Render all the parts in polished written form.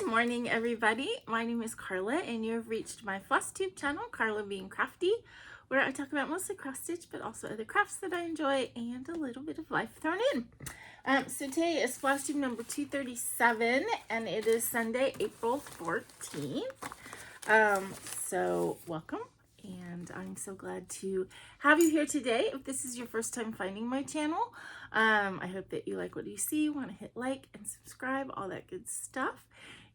morning, everybody. My name is Karla, and you have reached my FlossTube channel, KarlaBeingCrafty, where I talk about mostly cross stitch, but also other crafts that I enjoy and a little bit of life thrown in. So today is FlossTube number 237, and it is Sunday, April 14th. So welcome, and I'm so glad to have you here today. If this is your first time finding my channel, I hope that you like what you see, want to hit like and subscribe, all that good stuff.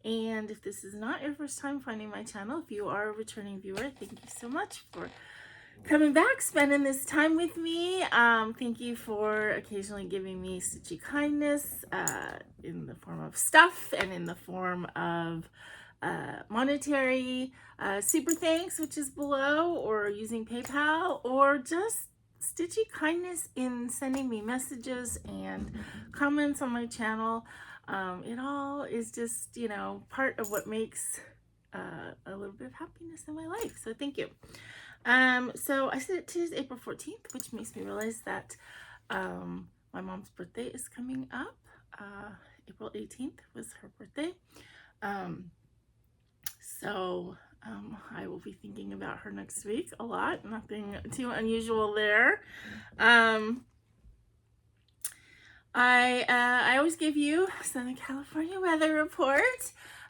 And if this is not your first time finding my channel, if you are a returning viewer, thank you so much for coming back, spending this time with me. Thank you for occasionally giving me stitchy kindness in the form of stuff and in the form of monetary super thanks, which is below, or using PayPal, or just stitchy kindness in sending me messages and comments on my channel. It all is just, you know, part of what makes a little bit of happiness in my life. So thank you. So I said today's April 14th, which makes me realize that my mom's birthday is coming up. April 18th was her birthday. So I will be thinking about her next week a lot. Nothing too unusual there. I always give you Southern California weather report.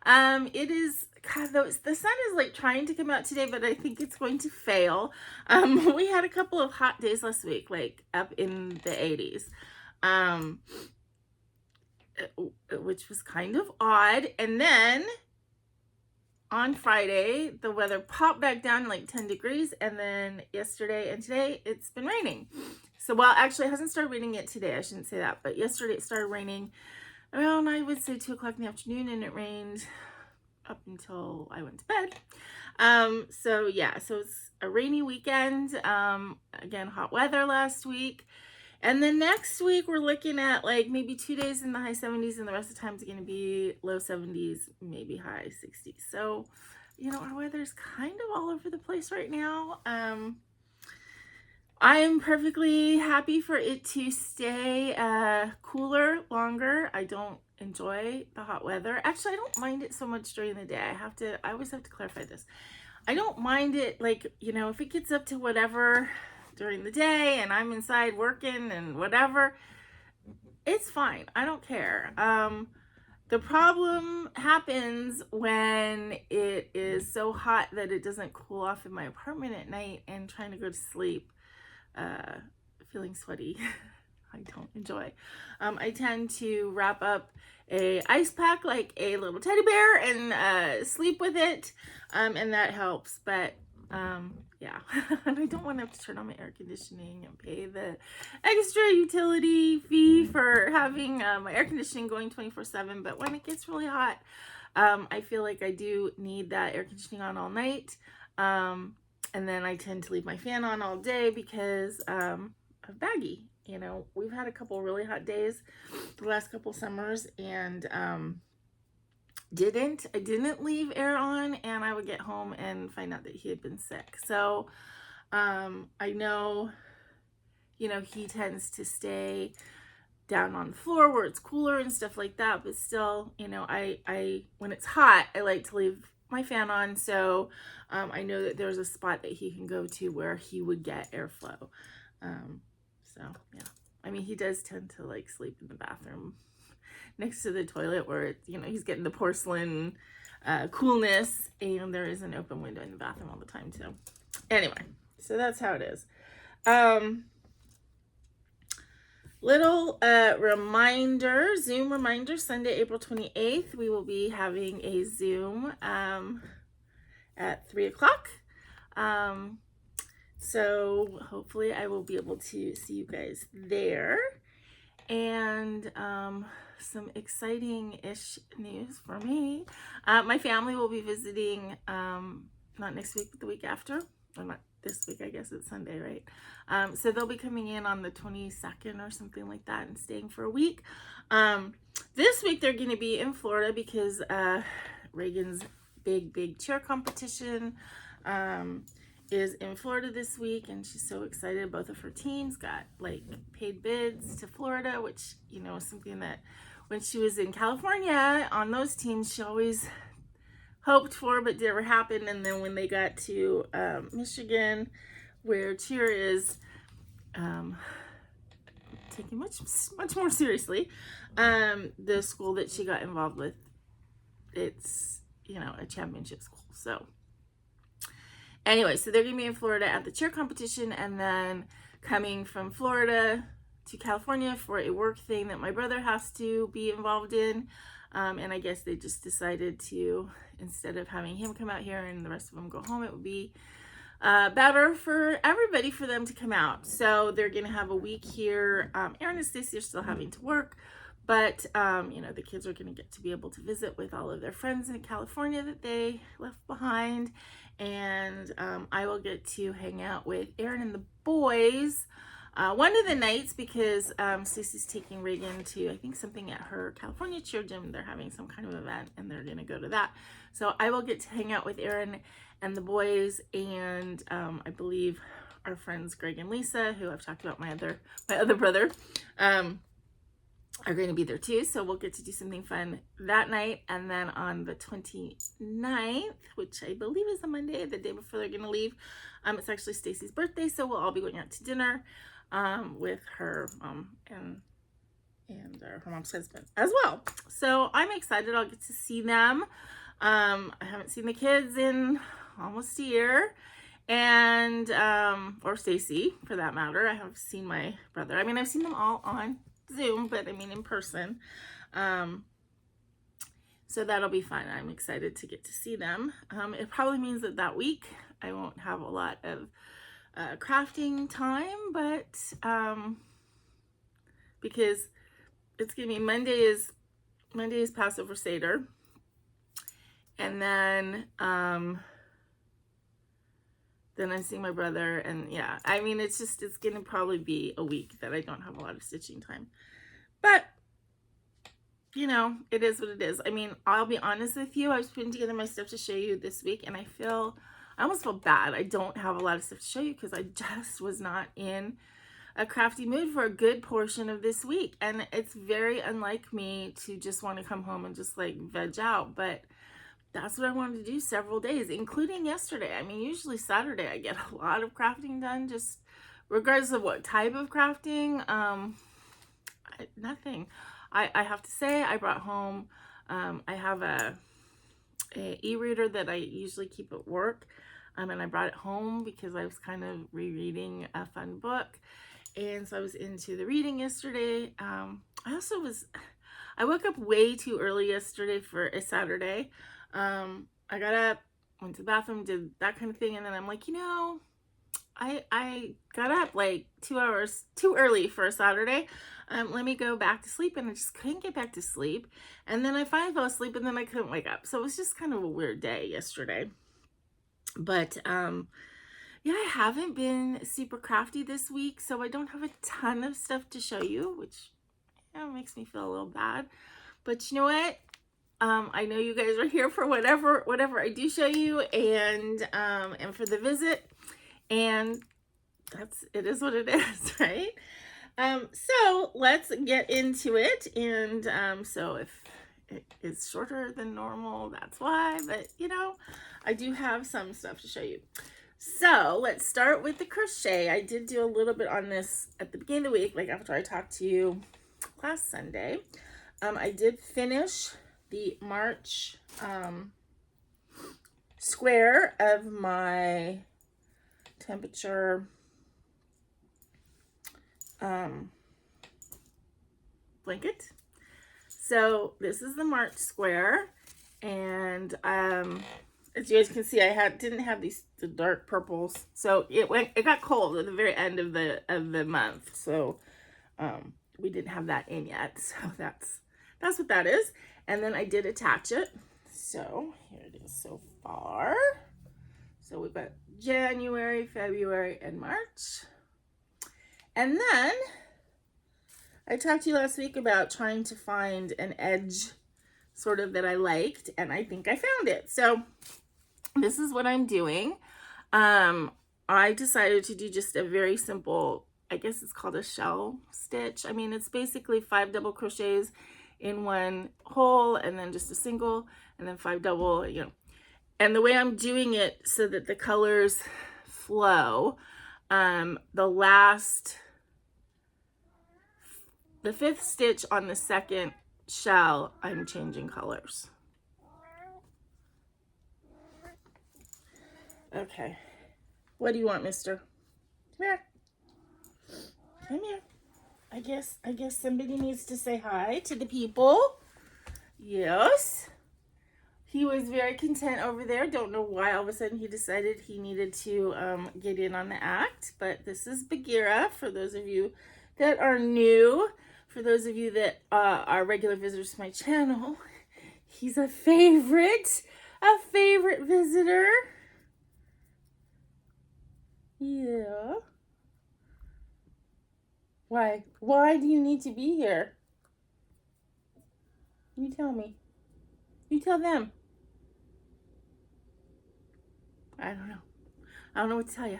It is, God, the sun is like trying to come out today, but I think it's going to fail. We had a couple of hot days last week, like up in the 80s, which was kind of odd. And then on Friday, the weather popped back down like 10 degrees. And then yesterday and today, it's been raining. So, well, actually, it hasn't started raining yet today. I shouldn't say that. But yesterday, it started raining around, I would say, 2 o'clock in the afternoon. And it rained up until I went to bed. So, yeah. So, it's a rainy weekend. Again, hot weather last week. And then next week, we're looking at like maybe 2 days in the high 70s. And the rest of the time is going to be low 70s, maybe high 60s. So, you know, our weather is kind of all over the place right now. I am perfectly happy for it to stay cooler longer. I don't enjoy the hot weather. Actually, I don't mind it so much during the day. I always have to clarify this. I don't mind it, like, you know, if it gets up to whatever during the day and I'm inside working and whatever, it's fine. I don't care. The problem happens when it is so hot that it doesn't cool off in my apartment at night, and trying to go to sleep feeling sweaty. I don't enjoy. I tend to wrap up a ice pack like a little teddy bear and sleep with it, and that helps. But yeah, and I don't want to have to turn on my air conditioning and pay the extra utility fee for having my air conditioning going 24/7. But when it gets really hot, I feel like I do need that air conditioning on all night. And then I tend to leave my fan on all day because of baggy. You know, we've had a couple really hot days the last couple summers, and I didn't leave air on, and I would get home and find out that he had been sick. So I know, you know, he tends to stay down on the floor where it's cooler and stuff like that, but still, you know, I when it's hot, I like to leave my fan on, so I know that there's a spot that he can go to where he would get airflow. So yeah, I mean, he does tend to like sleep in the bathroom next to the toilet where it, you know, he's getting the porcelain coolness, and there is an open window in the bathroom all the time too. Anyway, so that's how it is. Little reminder, Zoom reminder, Sunday, April 28th, we will be having a Zoom at 3 o'clock. So hopefully I will be able to see you guys there. And some exciting-ish news for me. My family will be visiting, not next week, but the week after. Well, not this week, I guess it's Sunday, right? So they'll be coming in on the 22nd or something like that and staying for a week. This week they're going to be in Florida because Reagan's big cheer competition is in Florida this week, and she's so excited. Both of her teams got like paid bids to Florida, which, you know, is something that when she was in California on those teams, she always hoped for but never happened. And then when they got to Michigan, where cheer is taken much more seriously, the school that she got involved with, it's, you know, a championship school. So anyway, so they're gonna be in Florida at the cheer competition, and then coming from Florida to California for a work thing that my brother has to be involved in. And I guess they just decided to, instead of having him come out here and the rest of them go home, it would be better for everybody for them to come out. So they're gonna have a week here. Aaron and Stacey are still having to work, but you know, the kids are gonna get to be able to visit with all of their friends in California that they left behind. And I will get to hang out with Aaron and the boys one of the nights, because Stacey's taking Reagan to, I think, something at her California cheer gym. They're having some kind of event and they're gonna go to that. So I will get to hang out with Aaron and the boys, and I believe our friends Greg and Lisa, who I've talked about, my other brother, are going to be there too. So we'll get to do something fun that night. And then on the 29th, which I believe is a Monday, the day before they're going to leave, it's actually Stacey's birthday. So we'll all be going out to dinner with her mom and her mom's husband as well. So I'm excited. I'll get to see them. I haven't seen the kids in almost a year, and or Stacey for that matter. I have seen my brother. I mean, I've seen them all on Zoom, but I mean in person. So that'll be fun. I'm excited to get to see them. It probably means that week I won't have a lot of crafting time, but because it's gonna be Monday is Passover Seder, and then I'm seeing my brother, and yeah, I mean, it's gonna probably be a week that I don't have a lot of stitching time, but you know, it is what it is. I mean, I'll be honest with you, I was putting together my stuff to show you this week, and I almost feel bad I don't have a lot of stuff to show you, because I just was not in a crafty mood for a good portion of this week, and it's very unlike me to just want to come home and just like veg out, but that's what I wanted to do several days, including yesterday. I mean, usually Saturday I get a lot of crafting done, just regardless of what type of crafting. Nothing. I have to say, I brought home, I have a e-reader that I usually keep at work, and I brought it home because I was kind of rereading a fun book, and so I was into the reading yesterday. I woke up way too early yesterday for a Saturday. I got up, went to the bathroom, did that kind of thing, and then I'm like, you know, I got up like 2 hours too early for a Saturday. Let me go back to sleep, and I just couldn't get back to sleep. And then I finally fell asleep, and then I couldn't wake up. So it was just kind of a weird day yesterday. But yeah, I haven't been super crafty this week, so I don't have a ton of stuff to show you, which makes me feel a little bad. But you know what? I know you guys are here for whatever I do show you, and for the visit, and it is what it is, right? So let's get into it. And so if it is shorter than normal, that's why, but you know, I do have some stuff to show you. So let's start with the crochet. I did do a little bit on this at the beginning of the week, like after I talked to you last Sunday. I did finish the March square of my temperature blanket. So this is the March square, and as you guys can see, I didn't have the dark purples, so it got cold at the very end of the month, so we didn't have that in yet. So that's what that is. And then I did attach it. So here it is so far. So we've got January, February, and March. And then I talked to you last week about trying to find an edge sort of that I liked, and I think I found it. So this is what I'm doing. I decided to do just a very simple, I guess it's called a shell stitch. I mean, it's basically 5 double crochets in one hole, and then just a single, and then 5 double, you know. And the way I'm doing it so that the colors flow, the 5th stitch on the 2nd shell, I'm changing colors. Okay. What do you want, mister? Come here. Come here. I guess somebody needs to say hi to the people. Yes. He was very content over there. Don't know why all of a sudden he decided he needed to get in on the act. But this is Bagheera, for those of you that are new. For those of you that are regular visitors to my channel, he's a favorite visitor. Yeah. Why? Why do you need to be here? You tell me. You tell them. I don't know. I don't know what to tell you.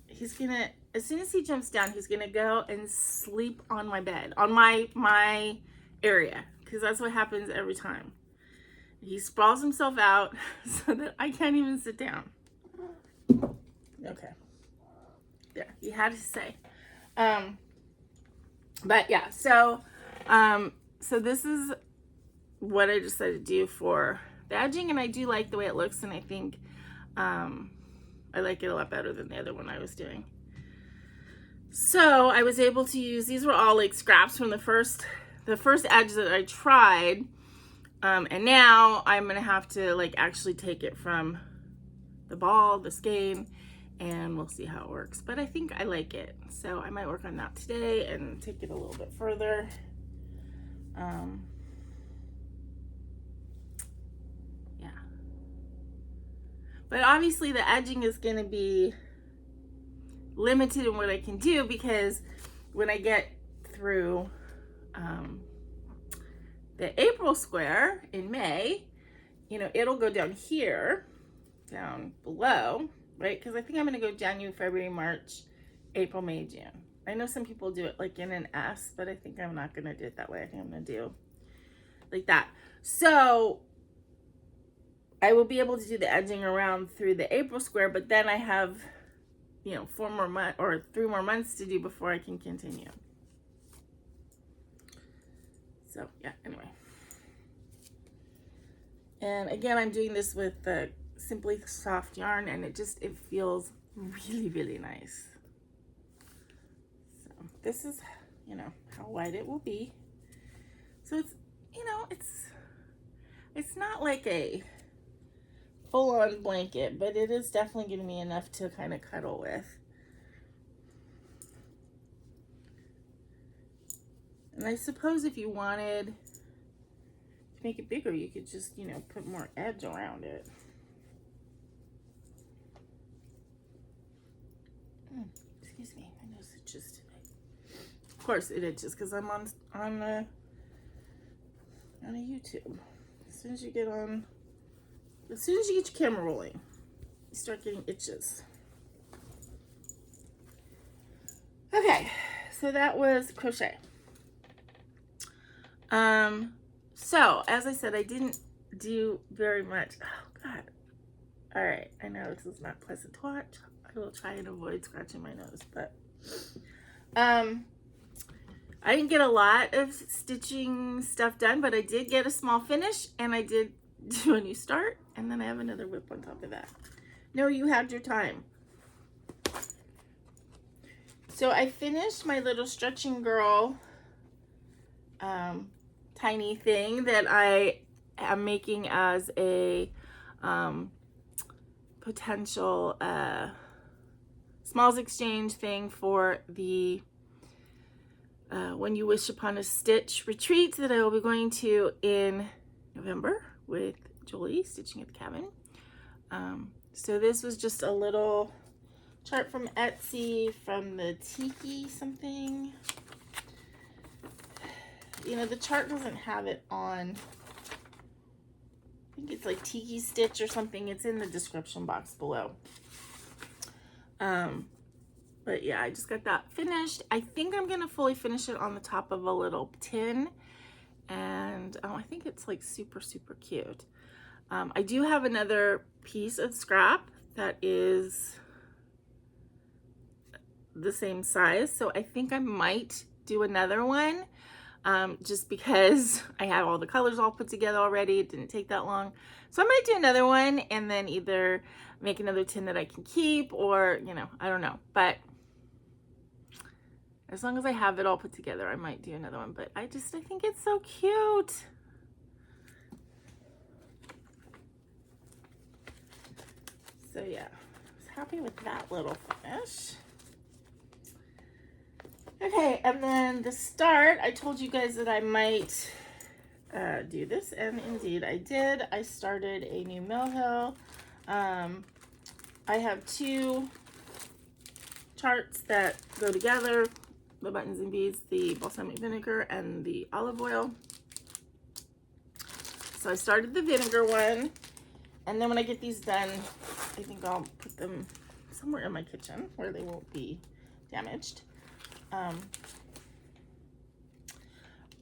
He's gonna, as soon as he jumps down, he's gonna go and sleep on my bed, on my area, because that's what happens every time. He sprawls himself out so that I can't even sit down. Okay. There, he had to say. But yeah, so this is what I decided to do for the edging, and I do like the way it looks, and I think I like it a lot better than the other one I was doing. So I was able to use, these were all like scraps from the first edge that I tried, and now I'm gonna have to like actually take it from the ball, the skein, and we'll see how it works. But I think I like it, so I might work on that today and take it a little bit further. Yeah. But obviously the edging is going to be limited in what I can do, because when I get through the April square in May, you know, it'll go down here, down below, right? Because I think I'm going to go January, February, March, April, May, June. I know some people do it like in an S, but I think I'm not going to do it that way. I think I'm going to do like that. So I will be able to do the edging around through the April square, but then I have, you know, 4 more months or 3 more months to do before I can continue. So yeah, anyway. And again, I'm doing this with the Simply Soft yarn, and it feels really, really nice. So this is, you know, how wide it will be. So it's, you know, it's not like a full-on blanket, but it is definitely giving me enough to kind of cuddle with. And I suppose if you wanted to make it bigger, you could just, you know, put more edge around it. Excuse me, my nose itches today. Of course it itches because I'm on a YouTube. As soon as you get your camera rolling, you start getting itches. Okay, so that was crochet. So as I said, I didn't do very much. Oh God. All right, I know this is not pleasant to watch. I will try and avoid scratching my nose, but I didn't get a lot of stitching stuff done, but I did get a small finish, and I did do a new start, and then I have another whip on top of that. No, you had your time. So I finished my little stretching girl tiny thing that I am making as a potential smalls exchange thing for the When You Wish Upon a Stitch retreat that I will be going to in November with Julie, Stitching at the Cabin. So this was just a little chart from Etsy from the Tiki something. You know, the chart doesn't have it on, I think it's like Tiki Stitch or something. It's in the description box below. But But yeah, I just got that finished. I think I'm gonna fully finish it on the top of a little tin. And I think it's like super, super cute. I do have another piece of scrap that is the same size. So I think I might do another one just because I have all the colors all put together already. It didn't take that long. So I might do another one and then either make another tin that I can keep or, you know, I don't know. But as long as I have it all put together, I might do another one. But I think it's so cute. So yeah, I was happy with that little finish. Okay, and then the start, I told you guys that I might do this, and indeed I did. I started a new mill hill. I have two charts that go together, the buttons and beads, the balsamic vinegar, and the olive oil. So I started the vinegar one, and then when I get these done, I think I'll put them somewhere in my kitchen where they won't be damaged.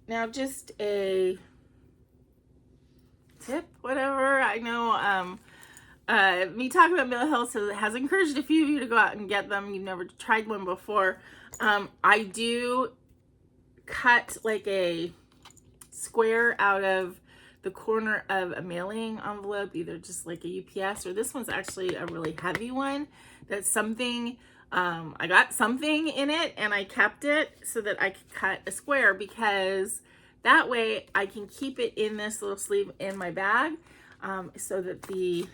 Now just a tip, whatever. I know me talking about Mill Hill has encouraged a few of you to go out and get them. You've never tried one before. I do cut like a square out of the corner of a mailing envelope, either just like a UPS, or this one's actually a really heavy one. That's something, I got something in it and I kept it so that I could cut a square, because that way I can keep it in this little sleeve in my bag, so that the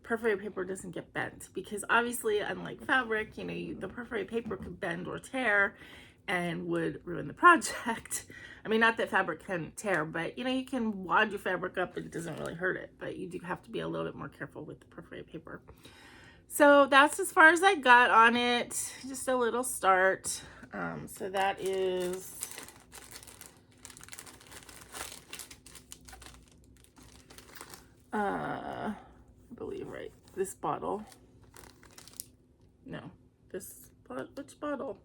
perforated paper doesn't get bent. Because obviously, unlike fabric, you know, the perforated paper could bend or tear and would ruin the project. I mean, not that fabric can tear, but you know, you can wad your fabric up and it doesn't really hurt it, but you do have to be a little bit more careful with the perforated paper. So that's as far as I got on it, just a little start. So that is I believe, right, this bottle. No, this, which bottle?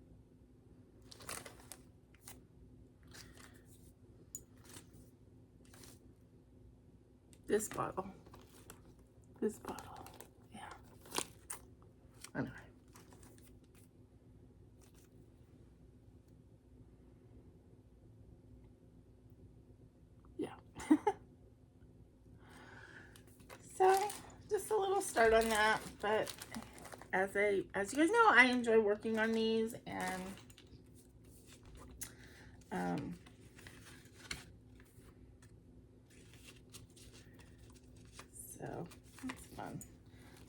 This bottle. This bottle. Yeah. Anyway. Yeah. So, just a little start on that, but as you guys know, I enjoy working on these, and so it's fun.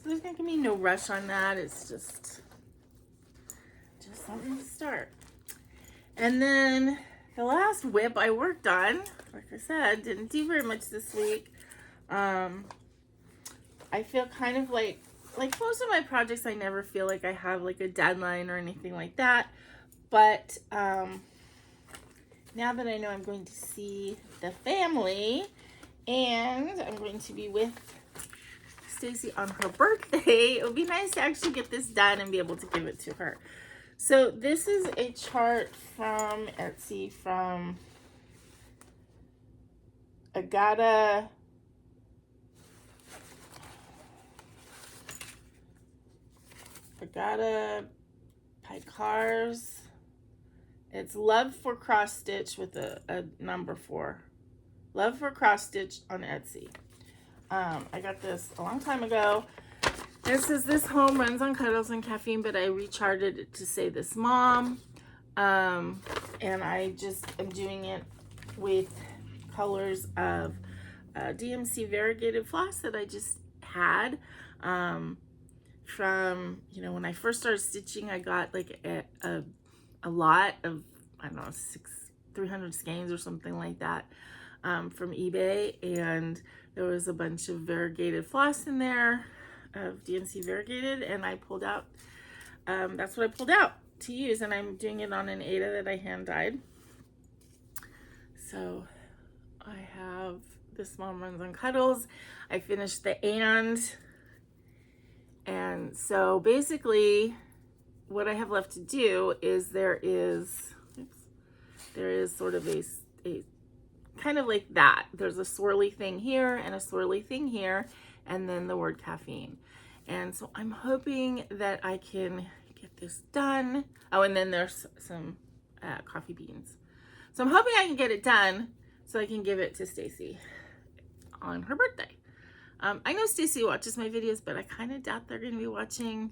So there's gonna be no rush on that. It's just something to start. And then the last whip I worked on, like I said, didn't do very much this week. I feel kind of like most of my projects, I never feel like I have like a deadline or anything like that. But now that I know I'm going to see the family and I'm going to be with Stacy on her birthday, it would be nice to actually get this done and be able to give it to her. So this is a chart from Etsy from Aida. HDbKBC. It's Love for Cross Stitch with a number 4. Love for Cross Stitch on Etsy. I got this a long time ago. It says this home runs on cuddles and caffeine, but I recharted it to say this mom. And I just am doing it with colors of DMC variegated floss that I just had. From, you know, when I first started stitching, I got like a lot of, I don't know, 300 skeins or something like that from eBay, and there was a bunch of variegated floss in there of DMC variegated, and I pulled out, that's what I pulled out to use, and I'm doing it on an Aida that I hand dyed. So I have This Mom Runs on Cuddles. I finished the and so basically what I have left to do is there is sort of a kind of like that. There's a swirly thing here and a swirly thing here, and then the word caffeine. And so I'm hoping that I can get this done. Oh, and then there's some coffee beans. So I'm hoping I can get it done so I can give it to Stacy on her birthday. I know Stacy watches my videos, but I kind of doubt they're going to be watching,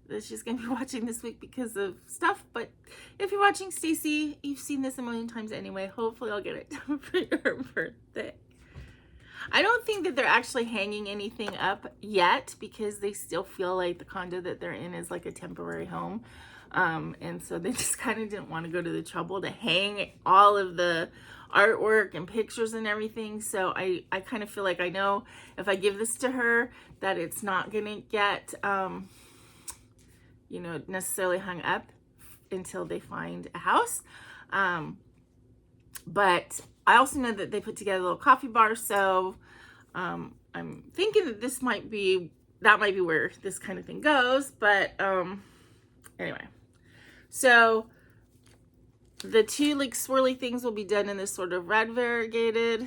that she's going to be watching this week because of stuff. But if you're watching Stacy, you've seen this a million times anyway. Hopefully I'll get it done for your birthday. I don't think that they're actually hanging anything up yet because they still feel like the condo that they're in is like a temporary home. And so they just kind of didn't want to go to the trouble to hang all of the artwork and pictures and everything. So I kind of feel like I know if I give this to her that it's not going to get, you know, necessarily hung up until they find a house. But I also know that they put together a little coffee bar. So I'm thinking that that might be where this kind of thing goes. But anyway, so the two like swirly things will be done in this sort of red variegated,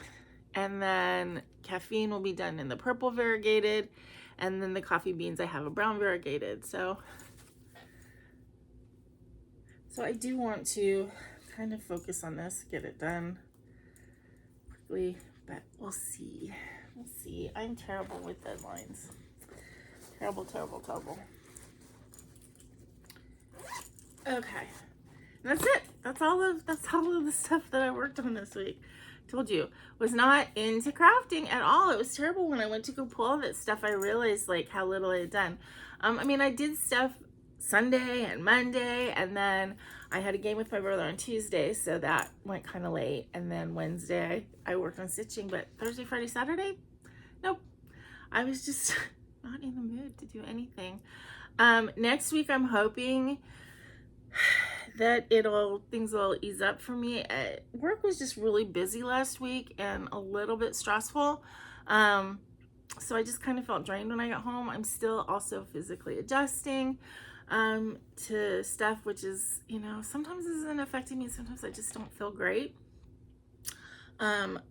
and then caffeine will be done in the purple variegated, and then the coffee beans I have a brown variegated. So I do want to kind of focus on this, get it done quickly, but we'll see. We'll see. I'm terrible with deadlines. Terrible, terrible, terrible. Okay. And that's it. That's all of the stuff that I worked on this week. Told you, was not into crafting at all. It was terrible when I went to go pull all that stuff. I realized like how little I had done. I mean, I did stuff Sunday and Monday, and then I had a game with my brother on Tuesday, so that went kind of late. And then Wednesday I worked on stitching, but Thursday, Friday, Saturday, nope. I was just not in the mood to do anything. Next week I'm hoping that things will ease up for me. Work was just really busy last week and a little bit stressful. So I just kind of felt drained when I got home. I'm still also physically adjusting to stuff, which is, you know, sometimes isn't affecting me. Sometimes I just don't feel great.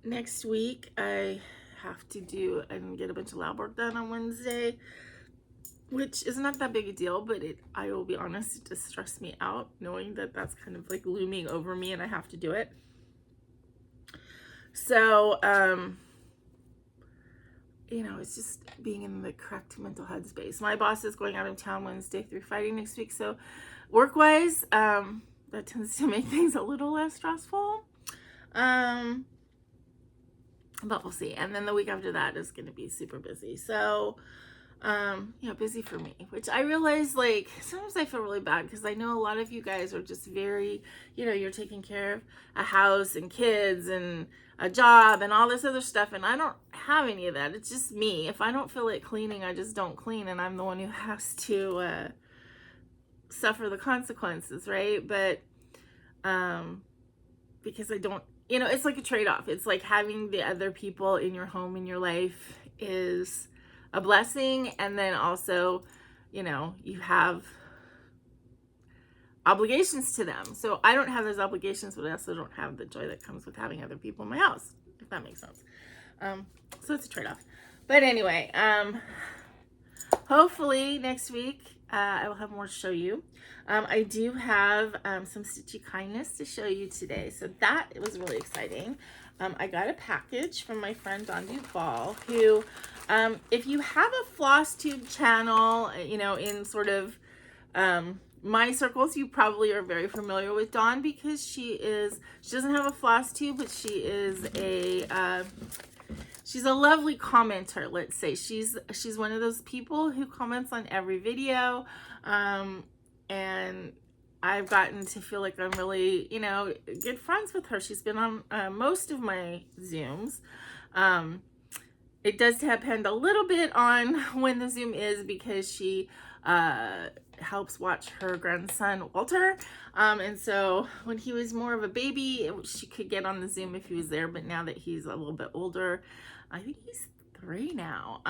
Next week I have to do and get a bunch of lab work done on Wednesday, which is not that big a deal, but I will be honest, it just stressed me out knowing that that's kind of like looming over me and I have to do it. So, you know, it's just being in the correct mental headspace. My boss is going out of town Wednesday through Friday next week. So work-wise, that tends to make things a little less stressful. But we'll see. And then the week after that is going to be super busy. So, you know, busy for me, which I realize, like, sometimes I feel really bad because I know a lot of you guys are just very, you know, you're taking care of a house and kids and a job and all this other stuff, and I don't have any of that. It's just me. If I don't feel like cleaning, I just don't clean, and I'm the one who has to suffer the consequences, right? But because I don't, you know, it's like a trade-off. It's like having the other people in your home, in your life, is a blessing, and then also, you know, you have obligations to them. So I don't have those obligations, but I also don't have the joy that comes with having other people in my house, if that makes sense. So it's a trade-off. But anyway, hopefully next week I will have more to show you. I do have some Stitchy kindness to show you today, so that was really exciting. I got a package from my friend Dawn Duval, who, if you have a FlossTube channel, you know, in sort of my circles, you probably are very familiar with Dawn because she doesn't have a FlossTube, but she is she's a lovely commenter, let's say. She's one of those people who comments on every video, and I've gotten to feel like I'm really, you know, good friends with her. She's been on most of my Zooms. It does depend a little bit on when the Zoom is because she helps watch her grandson Walter, and so when he was more of a baby, she could get on the Zoom if he was there, but now that he's a little bit older, I think he's 3 now,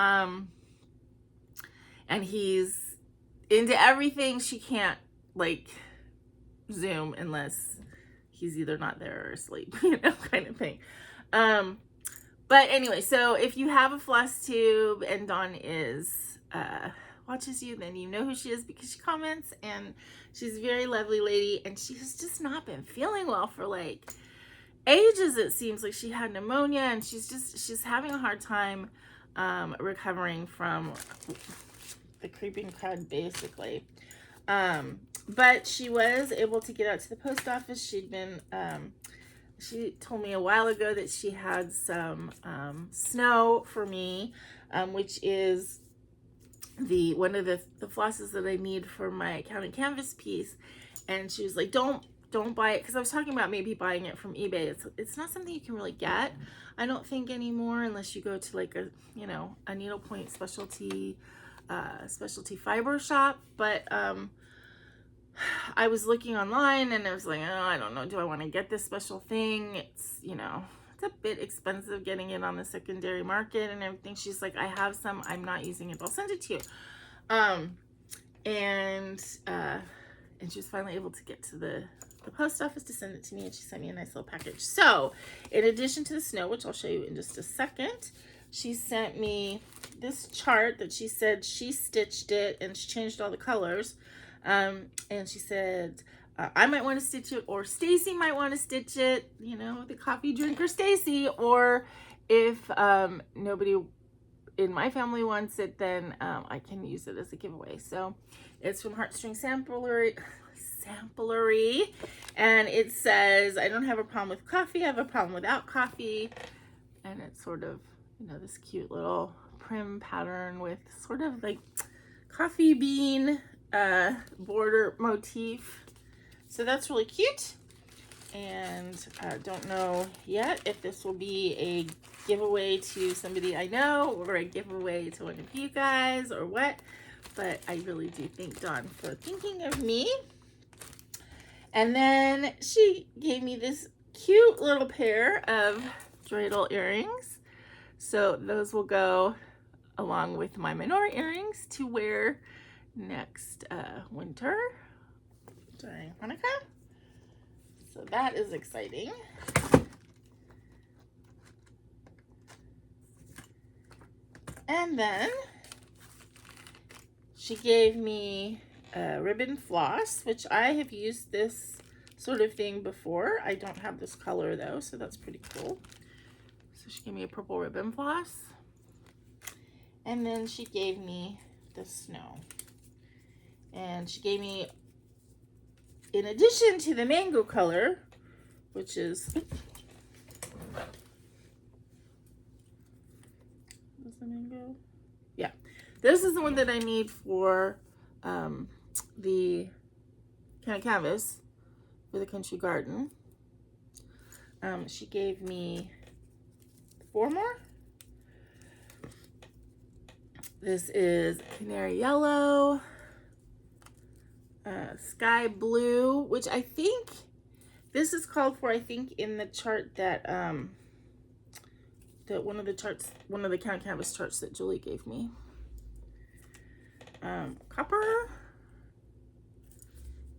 and he's into everything, she can't like Zoom unless he's either not there or asleep, you know, kind of thing. But anyway, so if you have a FlossTube and Dawn is watches you, then you know who she is because she comments, and she's a very lovely lady, and she has just not been feeling well for like ages. It seems like she had pneumonia, and she's having a hard time recovering from the creeping crud, basically. But she was able to get out to the post office. She'd been she told me a while ago that she had some snow for me, which is one of the flosses that I need for my counting canvas piece. And she was like, don't buy it, because I was talking about maybe buying it from eBay. It's not something you can really get, I don't think, anymore, unless you go to like a, you know, a needlepoint specialty fiber shop. But I was looking online and I was like, oh, I don't know, do I want to get this special thing? It's, you know, it's a bit expensive getting it on the secondary market and everything. She's like, I have some, I'm not using it, I'll send it to you. And she was finally able to get to the post office to send it to me, and she sent me a nice little package. So in addition to the snow, which I'll show you in just a second, she sent me this chart that she said she stitched it and she changed all the colors. And she said, I might want to stitch it, or Stacy might want to stitch it, you know, the coffee drinker Stacy, or if nobody in my family wants it, then I can use it as a giveaway. So it's from Heartstring Samplery, and it says, I don't have a problem with coffee, I have a problem without coffee. And it's sort of, you know, this cute little prim pattern with sort of like coffee bean border motif. So that's really cute. And I don't know yet if this will be a giveaway to somebody I know, or a giveaway to one of you guys, or what. But I really do thank Dawn for thinking of me. And then she gave me this cute little pair of dreidel earrings. So those will go along with my menorah earrings to wear next winter during Hanukkah. So that is exciting. And then she gave me a ribbon floss, which I have used this sort of thing before. I don't have this color though, so that's pretty cool. So she gave me a purple ribbon floss. And then she gave me the snow. And she gave me, in addition to the mango color, which is, is the mango? Yeah, this is the one that I need for the kind of canvas for the country garden. She gave me 4 more. This is canary yellow, sky blue, which I think this is called for, I think, in the chart that that one of the count canvas charts that Julie gave me. Copper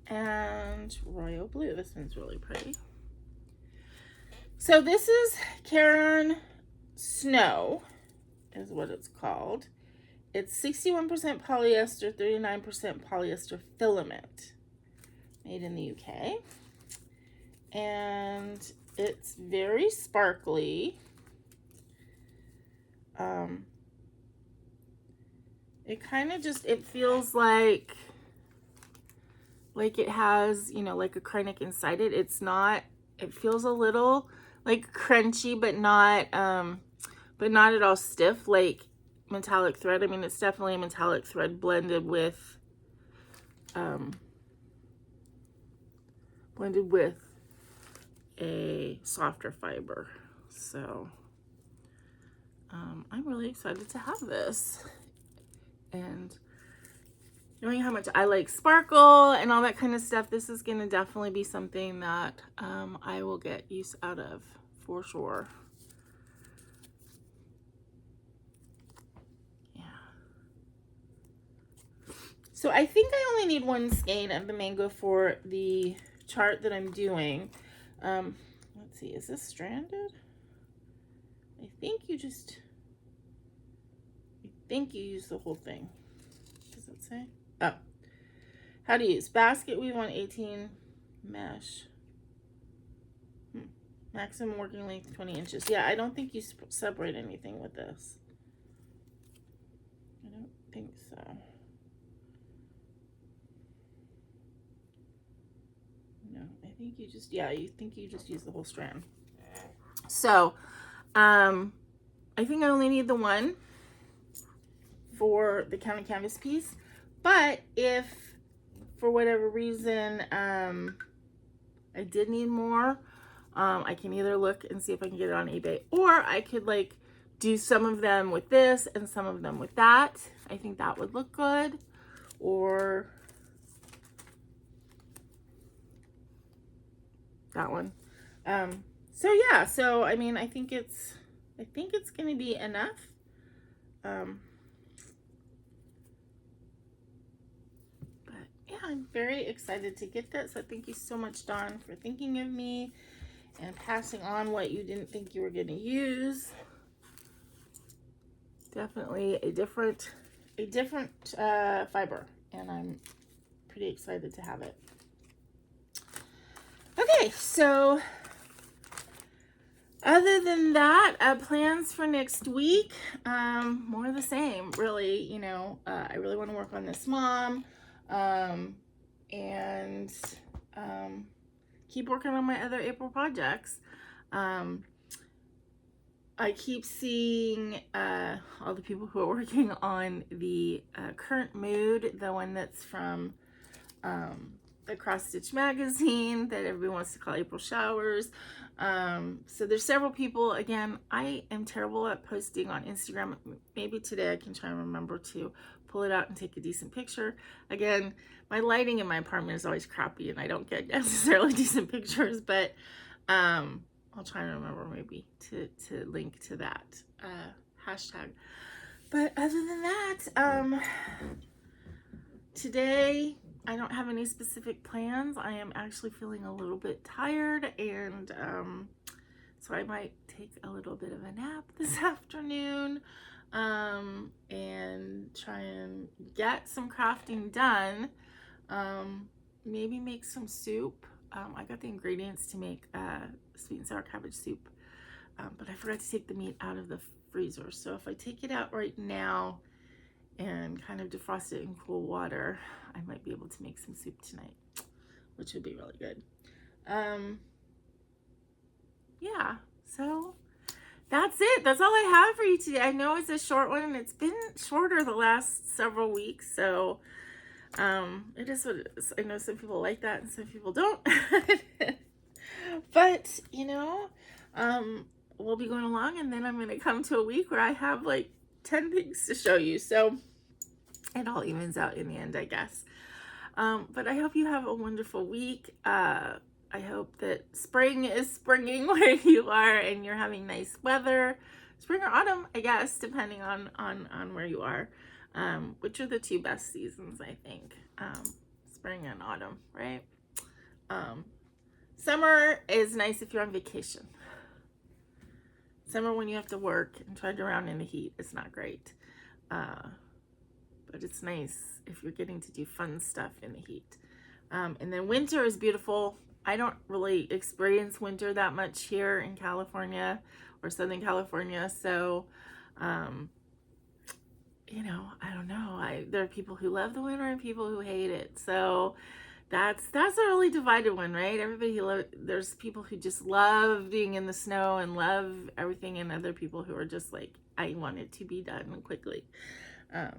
and royal blue. This one's really pretty. So this is Caron Snow is what it's called. It's 61% polyester, 39% polyester filament, made in the UK. And it's very sparkly. It kind of just, it feels like it has, you know, like a Kreinik inside it. It's not, it feels a little like crunchy, but not at all stiff, like metallic thread. I mean, it's definitely a metallic thread blended with a softer fiber. So I'm really excited to have this. And knowing how much I like sparkle and all that kind of stuff, this is going to definitely be something that I will get use out of for sure. So I think I only need one skein of the mango for the chart that I'm doing. Let's see, is this stranded? I think you use the whole thing. Does it say? Oh, how to use basket weave on 18 mesh. Maximum working length 20 inches. Yeah, I don't think you separate anything with this. I don't think so. No, I think you just, yeah, you just use the whole strand. So, I think I only need the one for the counted canvas piece. But if for whatever reason I did need more, I can either look and see if I can get it on eBay, or I could like do some of them with this and some of them with that. I think that would look good. Or that one. So yeah, so I mean, I think it's gonna be enough. But yeah, I'm very excited to get that. So thank you so much, Dawn, for thinking of me and passing on what you didn't think you were going to use. Definitely a different fiber, and I'm pretty excited to have it. Okay, so other than that, plans for next week, more of the same, really. You know, I really want to work on this mom, and keep working on my other April projects. I keep seeing all the people who are working on the Current Mood, the one that's from the Cross Stitch magazine that everybody wants to call April Showers. So there's several people. Again, I am terrible at posting on Instagram. Maybe today I can try and remember to pull it out and take a decent picture. Again, my lighting in my apartment is always crappy and I don't get necessarily decent pictures, but I'll try and remember maybe to link to that hashtag. But other than that, today I don't have any specific plans. I am actually feeling a little bit tired, and so I might take a little bit of a nap this afternoon and try and get some crafting done. Maybe make some soup. I got the ingredients to make sweet and sour cabbage soup, but I forgot to take the meat out of the freezer. So if I take it out right now and kind of defrost it in cool water, I might be able to make some soup tonight, which would be really good. Yeah, so that's it. That's all I have for you today. I know it's a short one, and it's been shorter the last several weeks, so it is what it is. I know some people like that and some people don't. But, you know, we'll be going along, and then I'm going to come to a week where I have like 10 things to show you. So it all evens out in the end, I guess. But I hope you have a wonderful week. I hope that spring is springing where you are and you're having nice weather. Spring or autumn, I guess, depending on where you are. Which are the two best seasons, I think. Spring and autumn, right? Summer is nice if you're on vacation. Summer, when you have to work and trudge around in the heat, it's not great. But it's nice if you're getting to do fun stuff in the heat. And then winter is beautiful. I don't really experience winter that much here in California or Southern California. So, you know, I don't know. There are people who love the winter and people who hate it. So that's a really divided one, right? There's people who just love being in the snow and love everything, and other people who are just like, I want it to be done quickly. I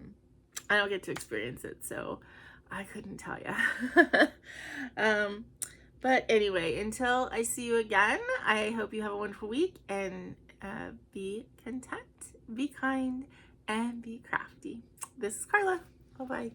don't get to experience it, so I couldn't tell you. But anyway, until I see you again, I hope you have a wonderful week, and be content, be kind, and be crafty. This is Karla. Bye-bye.